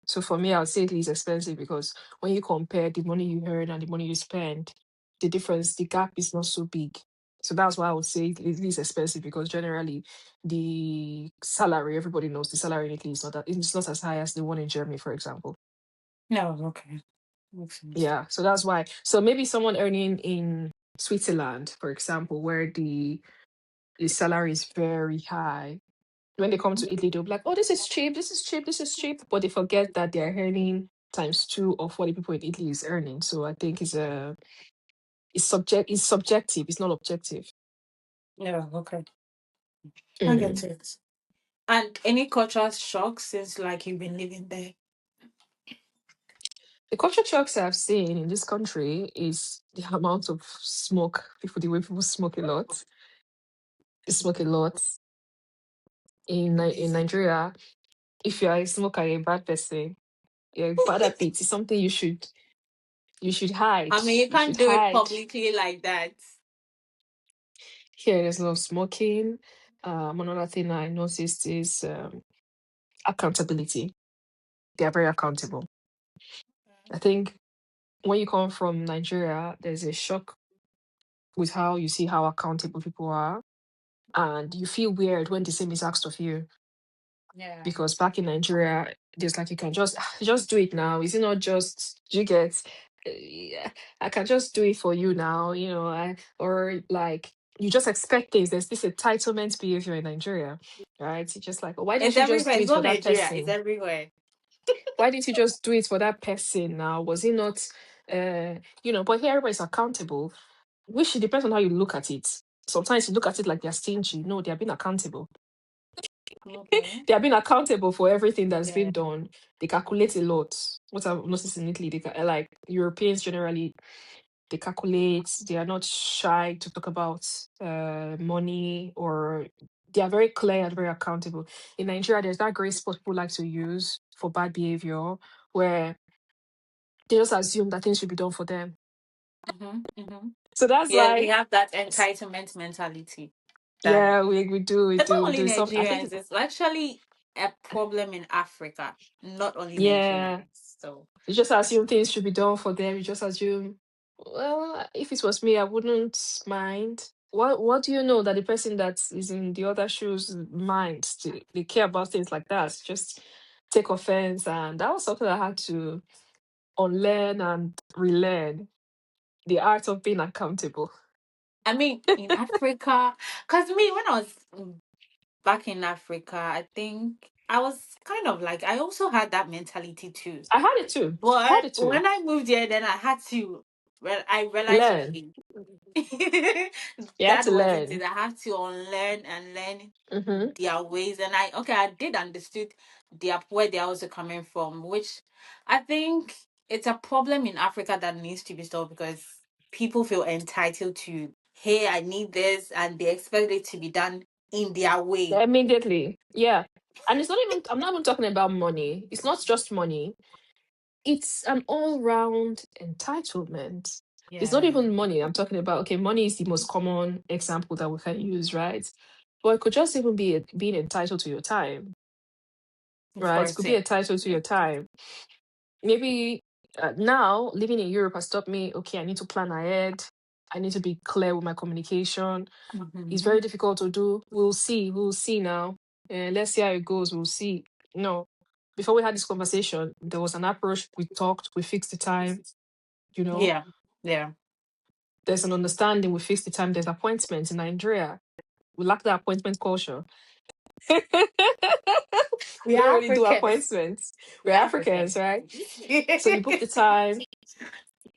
So for me, I would say it is expensive because when you compare the money you earn and the money you spend, the difference, the gap is not so big. So that's why I would say it is expensive because generally the salary, everybody knows the salary in Italy is not that it's not as high as the one in Germany, for example.
No, okay. Makes sense.
Yeah. So that's why. So maybe someone earning in Switzerland, for example, where the salary is very high, when they come to Italy, they'll be like, "Oh, this is cheap, this is cheap, this is cheap," but they forget that they're earning times two of what the people in Italy is earning. So I think it's subjective, it's not objective.
Yeah, okay. I get
Mm.
it. And any cultural shock since like you've been living there?
The culture shocks I've seen in this country is the amount of smoke. The way people smoke a lot. They smoke a lot in Nigeria. If you are a smoker, you're a bad person. You're a bad habit. It's something you should hide.
I mean, you
You should
can't do it
hide.
publicly like that.
Here, there's a lot of smoking. Another thing I noticed is accountability. They are very accountable. I think when you come from Nigeria, there's a shock with how you see how accountable people are, and you feel weird when the same is asked of you.
Yeah.
Because back in Nigeria, there's like you can just do it now. Is it not just you get? Yeah, I can just do it for you now, or like you just expect things. There's this entitlement behavior in Nigeria, right? It's just like, why
It's
didn't you just
everywhere.
do
It's
it for
not
that
Nigeria. It's
person?
everywhere.
Why didn't you just do it for that person now? Was it not, uh, but here everybody's accountable, which it depends on how you look at it. Sometimes you look at it like they're stingy. No, they're being accountable.
Okay.
They are being accountable for everything that's
Yeah.
been done. They calculate a lot. What I've noticed in Italy, like Europeans generally, they calculate. They are not shy to talk about money, or they are very clear and very accountable. In Nigeria, there's that great spot people like to use for bad behavior, where they just assume that things should be done for them.
Mm-hmm. Mm-hmm.
So that's
Yeah, we
why,
have that entitlement mentality. That
yeah, we do, we
it's
do,
not
we
only
do. Some, I think,
Nigerians. It's actually a problem in Africa, not only
yeah,
Nigerians. So
you just assume things should be done for them. You just assume, well, if it was me, I wouldn't mind. What do you know that the person that is in the other shoes minds? They care about things like that. Just take offense, and that was something I had to unlearn and relearn the art of being accountable.
I mean, in Africa, because me when I was back in Africa, I think I was kind of like I also had that mentality too.
I had it too. I had
But
it too.
when I moved here, then I had to. Well, I realized
Learn.
okay,
You had to
that wasn't it.
learn.
I have to unlearn and learn
Hmm.
their ways, and I did understood their where they're also coming from, which I think it's a problem in Africa that needs to be solved because people feel entitled to, hey, I need this, and they expect it to be done in their way.
Immediately. Yeah. And it's not even, I'm not even talking about money. It's not just money. It's an all-round entitlement. It's not
Yeah,
even money I'm talking about. Okay, money is the most common example that we can use, right? But it could just even be being entitled to your time,
of
right? It
course,
could be
yeah.
entitled to your time. Maybe now living in Europe has taught me, okay, I need to plan ahead. I need to be clear with my communication. It's
Hmm.
very difficult to do. We'll see. We'll see now. Let's see how it goes. We'll see. No. Before we had this conversation, there was an approach. We talked. We fixed the time. You know,
Yeah, yeah.
there's an understanding. We fixed the time. There's appointments in Nigeria. We lack the appointment culture.
We
We don't
are
really do
Africans.
appointments.
We
We're
are
Africans,
Africans.
right? So you book the time.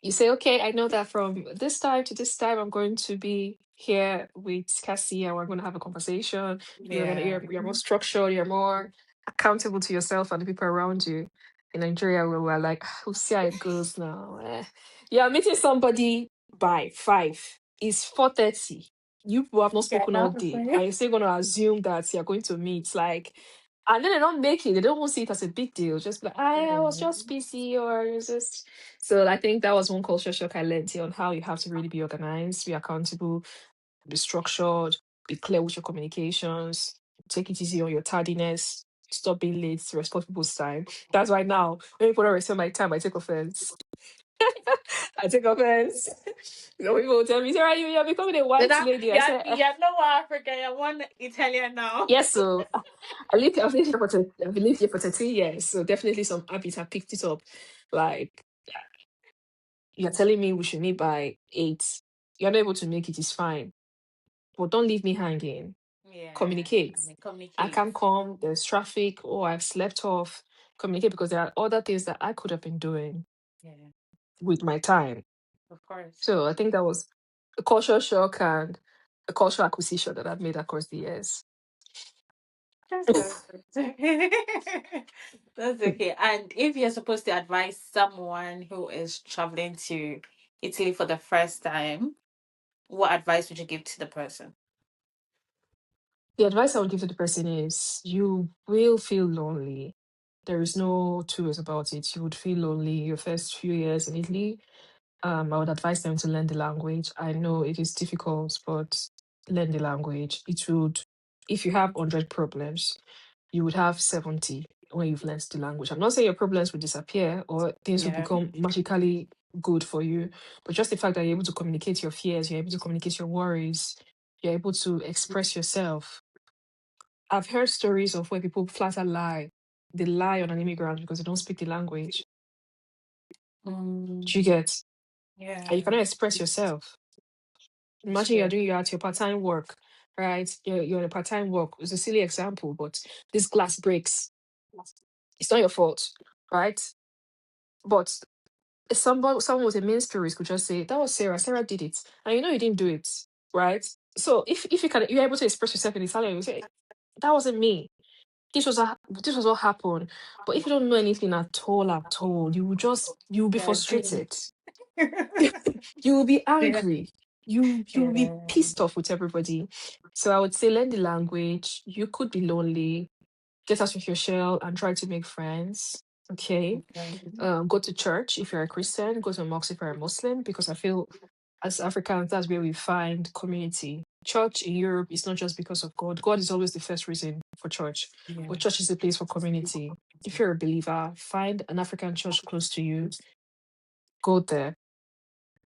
You say, okay, I know that from this time to this time, I'm going to be here with Cassie and we're going to have a conversation.
Yeah.
You're more structured, you're more accountable to yourself and the people around you. In Nigeria, where we're like, "Ah, we'll see how it goes now." You're meeting somebody by 5. It's 4:30. You people have not
Okay,
spoken all
now
day.
for you.
And you're still going to assume that you're going to meet. Like, and then they don't make it. They don't want to see it as a big deal. Just like, I was just busy or it's just so I think that was one culture shock I learned here on how you have to really be organized, be accountable, be structured, be clear with your communications, take it easy on your tardiness, stop being late, respect people's time. That's why now when people don't respect my time, I take offense. I take offense. So people will tell me, Sarah, you're becoming a
So
white
now
lady. I say,
you're no more African, you're one Italian now.
yes, so I've lived here for I've lived here for 13 years. So definitely some habits have picked it up. Like you're telling me we should meet by 8. You're not able to make it, it's fine. But don't leave me hanging.
Yeah.
Communicate.
I mean,
I
communicate.
can't come, there's traffic, or I've slept off. Communicate because there are other things that I could have been doing
Yeah,
with my time.
of course.
So I think that was a cultural shock and a cultural acquisition that I've made across the years.
That's okay. That's okay. And if you're supposed to advise someone who is traveling to Italy for the first time, what advice would you give to the person?
The advice I would give to the person is you will feel lonely. There is no two ways about it. You would feel lonely your first few years in Italy. I would advise them to learn the language. I know it is difficult, but learn the language. It would, if you have 100 problems, you would have 70 when you've learned the language. I'm not saying your problems will disappear or things will
Yeah.
become magically good for you, but just the fact that you're able to communicate your fears, you're able to communicate your worries, you're able to express yourself. I've heard stories of where people flat out lie. They lie on an immigrant because they don't speak the language.
Mm,
Do you get? And you
yeah.
cannot express yourself.
It's
Imagine
true.
you're at your part-time work, right? You're in a part-time work. It's a silly example, but this glass breaks. It's not your fault, right? But someone with a mean spirit could just say, that was Sarah. Sarah did it. And you know you didn't do it, right? So if you're able to express yourself in Italian, you say, that wasn't me. This was what happened. But if you don't know anything at all, you will be
Yeah, agree.
frustrated. You will be
Yeah.
angry. You will be
Yeah.
pissed off with everybody. So I would say learn the language. You could be lonely. Get out of your shell and try to make friends. Okay.
Okay.
Go to church if you're a Christian. Go to a mosque if you're a Muslim. Because I feel as Africans, that's where we find community. Church in Europe is not just because of God. God is always the first reason for church,
Yeah.
but church is a place for community. If you're a believer, find an African church close to you. Go there.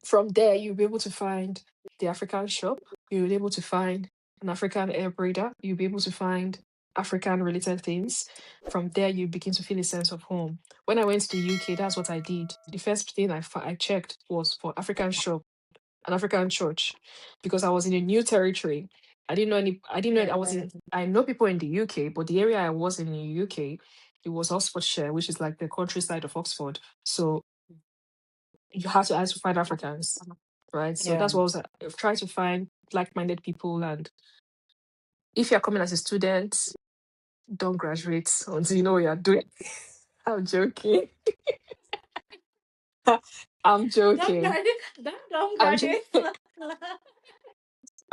From there, you'll be able to find the African shop. You'll be able to find an African air breeder. You'll be able to find African related things. From there, you begin to feel a sense of home. When I went to the UK, that's what I did. The first thing I checked was for African shop, an African church, because I was in a new territory. I didn't know, I was
Yeah.
in, I know people in the UK, but the area I was in the UK, it was Oxfordshire, which is like the countryside of Oxford. So you have to ask to find Africans, right? So
Yeah.
that's what I was trying to find like-minded people. And if you're coming as a student, don't graduate until you know what you're doing. I'm joking. I'm
Don't
joking.
graduate. Don't
I'm joking.
graduate.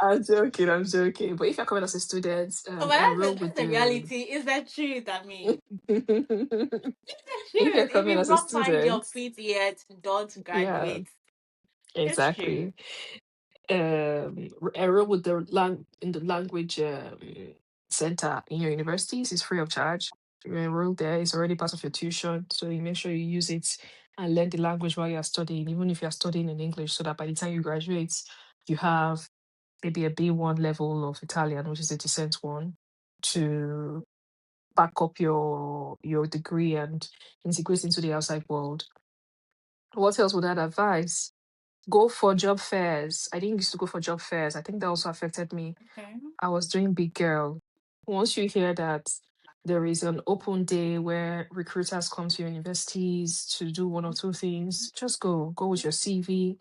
I'm joking. I'm joking. But if you're coming as a student,
But
enroll with
that's the
the.
reality. Is that truth? I mean,
If
it's the
you're
truth. If
coming
you've
as a
not found your
student,
feet yet, don't
yeah,
graduate. It's true.
exactly. Enroll with the in the language center in your universities is free of charge. You enroll there, it's already part of your tuition. So you make sure you use it and learn the language while you're studying, even if you're studying in English, so that by the time you graduate, you have maybe a B1 level of Italian, which is a decent one, to back up your degree and integrate into the outside world. What else would I advise? Go for job fairs. I didn't used to go for job fairs. I think that also affected me.
Okay.
I was doing big girl. Once you hear that There is an open day where recruiters come to your universities to do one or two things. Just go with your CV,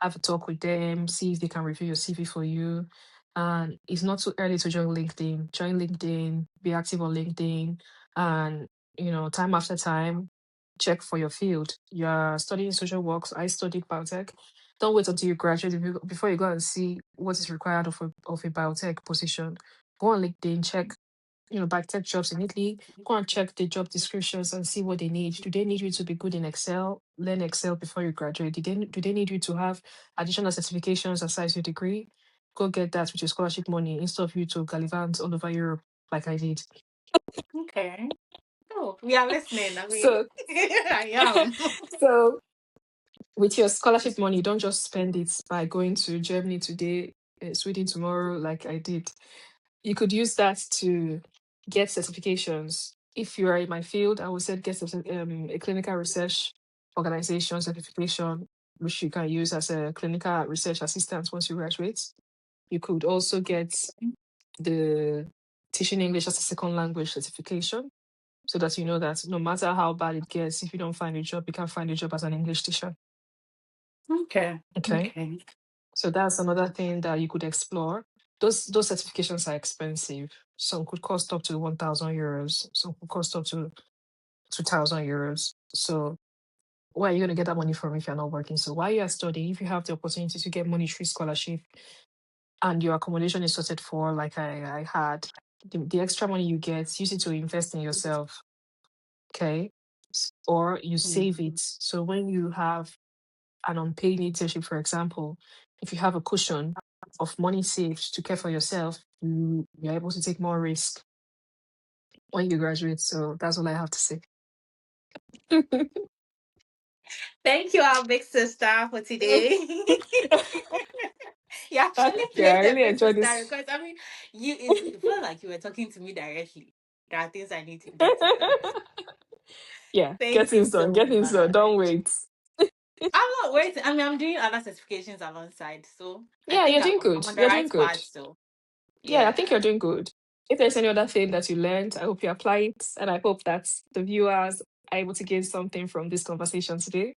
have a talk with them, see if they can review your CV for you. And it's not too early to join LinkedIn. Join LinkedIn, be active on LinkedIn, and time after time, check for your field. You're studying social works. I studied biotech. Don't wait until you graduate before you go and see what is required of a biotech position. Go on LinkedIn, check biotech jobs in Italy. Go and check the job descriptions and see what they need. Do they need you to be good in Excel? Learn Excel before you graduate. Do they need you to have additional certifications aside your degree? Go get that with your scholarship money instead of you to gallivant all over Europe like I did.
Okay. Oh, we are listening. I mean,
So,
I am.
so with your scholarship money, don't just spend it by going to Germany today, Sweden tomorrow, like I did. You could use that to get certifications. If you are in my field, I would say get a clinical research organization certification, which you can use as a clinical research assistant once you graduate. You could also get the teaching English as a second language certification so that you know that no matter how bad it gets, if you don't find a job, you can find a job as an English teacher.
Okay.
Okay.
Okay.
So that's another thing that you could explore. Those certifications are expensive. Some could cost up to 1,000 euros. Some could cost up to 2,000 euros. So where are you going to get that money from if you're not working? So while you're studying, if you have the opportunity to get monetary scholarship and your accommodation is sorted for, like I had, the extra money you get, use it to invest in yourself. Okay. Or you save
Mm.
it. So when you have an unpaid internship, for example, if you have a cushion of money saved to care for yourself, you're able to take more risk when you graduate. So that's all I have to say.
Thank you, our big sister, for today. You actually
Yeah, I
played the
really
big
enjoyed
sister
this.
because I mean, it felt like you were talking to me directly. There are things I need to get to done.
Yeah, get
Thank you
things done.
so
Get things done. Don't
much.
wait.
I'm not waiting. I mean, I'm doing other certifications alongside, so I
Yeah,
think
you're doing
I'm
good.
on the
You're doing
right
good.
path. So
Yeah, I think
yeah,
you're doing good. If there's any other thing that you learned, I hope you apply it. And I hope that the viewers are able to gain something from this conversation today.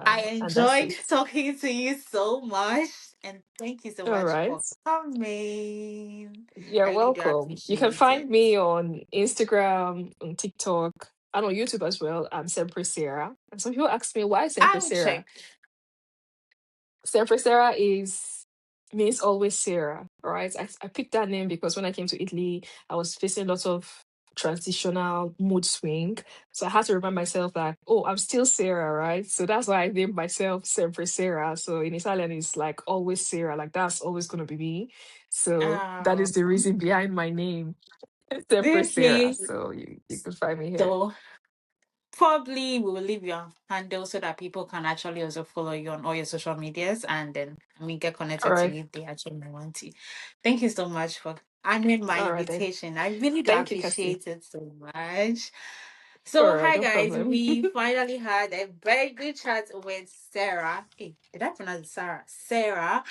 I
And that's
enjoyed
it.
talking to you so much, and thank you so
All
much
right.
for coming. I
You're
really do
welcome. You can
appreciate
find
it.
me on Instagram, on TikTok, and on YouTube as well. I'm Sempre Sarah. And some people ask me, why Sempre
I will
Sarah?
check.
Sempre Sarah means always Sarah, right? I picked that name because when I came to Italy, I was facing lots of transitional mood swing. So I had to remind myself that, oh, I'm still Sarah, right? So that's why I named myself Sempre Sarah. So in Italian, it's like always Sarah, like that's always going to be me. So that is the
Um,
reason behind my name, Sempre Sarah.
okay.
So you could find me here.
So probably we will leave your handle so that people can actually also follow you on all your social medias and then I mean get
All
connected to
right.
you if they actually want to. Thank you so much for honoring my
All right then.
invitation. I really do
Thank you, Cassie.
appreciate it so much.
All
So
right,
hi
no
guys,
problem.
we finally had a very good chat with Sarah. Hey, did I pronounce it Sarah? Sarah.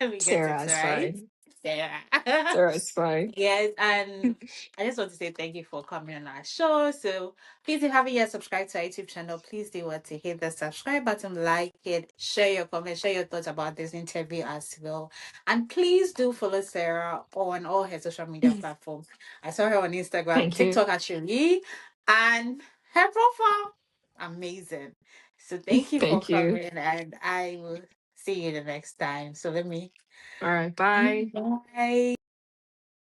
Let me get it
Sarah is
right.
fine.
Sarah.
Sarah is fine.
Yes, and I just want to say thank you for coming on our show. So please, if you haven't yet subscribed to our YouTube channel, please do want to hit the subscribe button, like it, share your comments, share your thoughts about this interview as well. And please do follow Sarah on all her social media platforms. I saw her on Instagram,
Thank you.
TikTok actually, and her profile. Amazing. So thank you for
Thank you.
coming, and I will see you the next time. So let me
All right, bye.
bye.